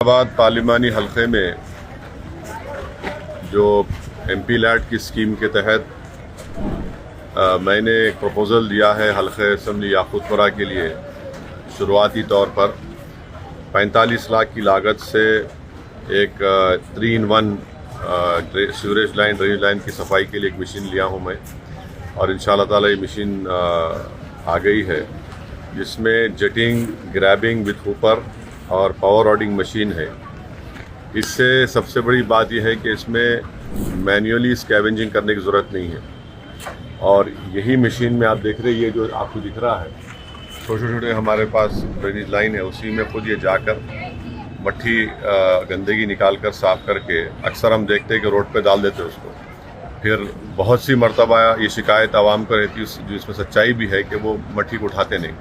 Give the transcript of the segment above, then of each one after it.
फैसलाबाद पार्लिमानी हलक़े में जो MP light की स्कीम के तहत मैंने एक प्रपोज़ल दिया है हलक़े असम्बली याकूतपुरा के लिए। शुरुआती तौर पर 45 लाख की लागत से एक 3-in-1 sewerage line drainage line की सफाई के लिए एक मशीन लिया हूँ मैं, और इंशाअल्लाह ताला ये मशीन आ गई है, जिसमें जेटिंग, ग्रैबिंग विथ हुपर और पावर रोडिंग मशीन है। इससे सबसे बड़ी बात यह है कि इसमें मैन्युअली स्कैवेंजिंग करने की ज़रूरत नहीं है, और यही मशीन में आप देख रहे हैं, ये जो आपको दिख रहा है छोटे छोटे हमारे पास ड्रेनेज लाइन है, उसी में खुद ये जाकर मट्टी गंदगी निकाल कर साफ़ करके अक्सर हम देखते हैं कि रोड पे डाल देते हैं उसको। फिर बहुत सी मरतबा ये शिकायत आवाम को रहती है, जिसमें सच्चाई भी है कि वो मट्टी को उठाते नहीं।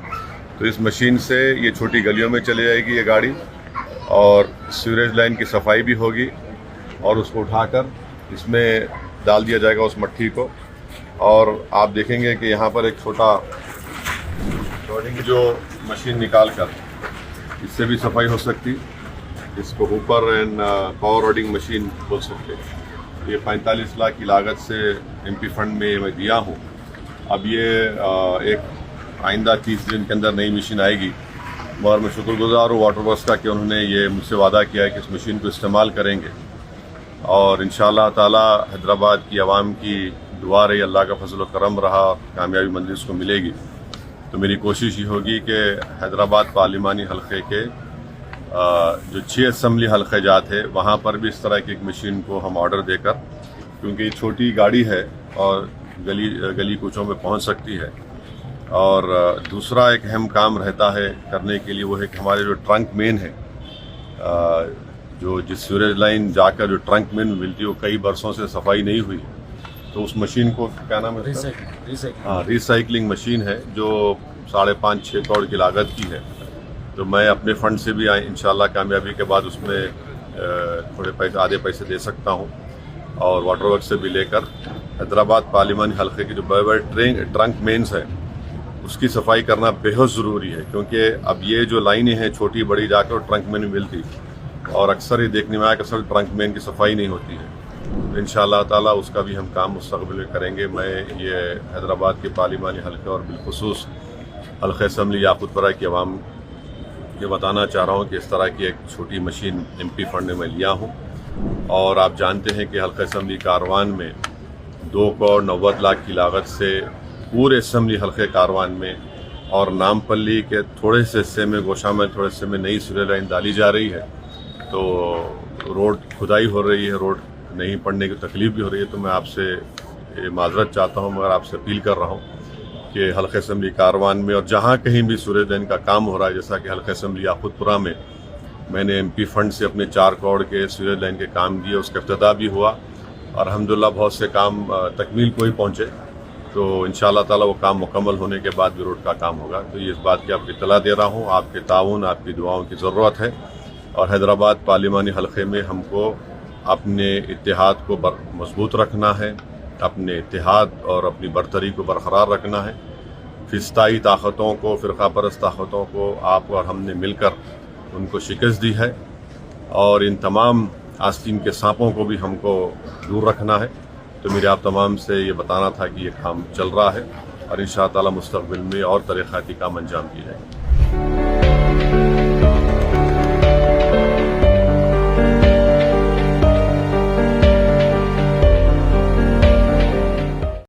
तो इस मशीन से ये छोटी गलियों में चली जाएगी ये गाड़ी, और सीवरेज लाइन की सफाई भी होगी, और उसको उठाकर इसमें डाल दिया जाएगा उस मट्टी को। और आप देखेंगे कि यहाँ पर एक छोटा रोडिंग जो मशीन निकाल कर इससे भी सफाई हो सकती, इसको Hooper and power roading machine बोल सकते हैं। ये 45 लाख की लागत से MP फंड में मैं दिया हूँ। अब ये एक आइंदा 30 दिन के अंदर नई मशीन आएगी, मगर मैं शुक्रगुजार हूँ वाटर वर्क्स का कि उन्होंने ये मुझसे वादा किया है कि इस मशीन को इस्तेमाल करेंगे, और इंशाअल्लाह ताला हैदराबाद की आवाम की दुआ रही, अल्लाह का फजल व करम रहा, कामयाबी मंजिल इसको मिलेगी। तो मेरी कोशिश ये होगी कि हैदराबाद पार्लिमानी हलक़े के जो 6 असम्बली हलक़े जात है वहाँ पर भी इस तरह की एक मशीन को हम ऑर्डर देकर, क्योंकि ये छोटी गाड़ी है और गली कूचों में पहुँच सकती है। और दूसरा एक अहम काम रहता है करने के लिए, वो है कि हमारे जो ट्रंक मेन है, जो जिस सीवरेज लाइन जाकर जो ट्रंक मेन मिलती है, वो कई बरसों से सफाई नहीं हुई, तो उस मशीन को क्या नाम है, रिसाइकलिंग मशीन है, जो 5.5-6 करोड़ की लागत की है। तो मैं अपने फंड से भी इंशाल्लाह कामयाबी के बाद उसमें थोड़े पैसे, आधे पैसे दे सकता हूँ, और वाटर वर्क से भी लेकर हैदराबाद पार्लिमानी हलक़े के जो बड़े बड़े ट्रंक मेन्स हैं उसकी सफाई करना बेहद ज़रूरी है, क्योंकि अब ये जो लाइनें हैं छोटी बड़ी जाकर ट्रंक मेन में मिलती, और अक्सर ये देखने में आया कि अक्सर ट्रंक मेन की सफाई नहीं होती है। तो इंशाअल्लाह ताला उसका भी हम काम मुस्तक़बिल में करेंगे। मैं ये हैदराबाद के पार्लिमानी हलक़े और बिलखुसूस हलक़े असम्बली याकूतपुरा की आवाम ये बताना चाह रहा हूँ कि इस तरह की एक छोटी मशीन MP फंड में मैं लिया हूँ। और आप जानते हैं कि हलक़े असम्बली कारवान में 2 करोड़ 90 लाख की लागत से पूरे असम्बली हलक़े कारवान में और नामपल्ली के थोड़े से हिस्से में, गोशा में थोड़े हिस्से में नई सीवरेज लाइन डाली जा रही है। तो रोड खुदाई हो रही है, रोड नहीं पड़ने की तकलीफ भी हो रही है। तो मैं आपसे माजरत चाहता हूँ, मगर आपसे अपील कर रहा हूँ कि हलक़े असम्बली कारवान में और जहाँ कहीं भी सीवरेज लाइन का काम हो रहा है, जैसा कि हलक़े असम्बली याकूतपुरा में मैंने MP फंड से अपने 4 करोड़ के सीवरेज लाइन के काम दिए, उसका इफ्तिताह भी हुआ, और अल्हम्दुलिल्लाह बहुत से काम तकमील को ही पहुँचे। तो इंशाअल्लाह ताला वो काम मुकम्मल होने के बाद भी रोड का काम होगा। तो ये इस बात की आपको इत्तला दे रहा हूँ, आपके ताउन, आपकी दुआओं की ज़रूरत है, और हैदराबाद पार्लिमानी हलक़े में हमको अपने इत्तेहाद को मजबूत रखना है, अपने इत्तेहाद और अपनी बरतरी को बरकरार रखना है। फिस्ताई ताकतों को, फ़िरक़ा परस्त ताकतों को आप और हमने मिलकर उनको शिकस्त दी है, और इन तमाम आस्तीन के सांपों को भी हमको दूर रखना है। तो मेरे आप तमाम से ये बताना था कि ये काम चल रहा है, और इंशाअल्लाह ताला मुस्तक़बिल में और तरीक़ाती काम अंजाम दिए जाएंगे।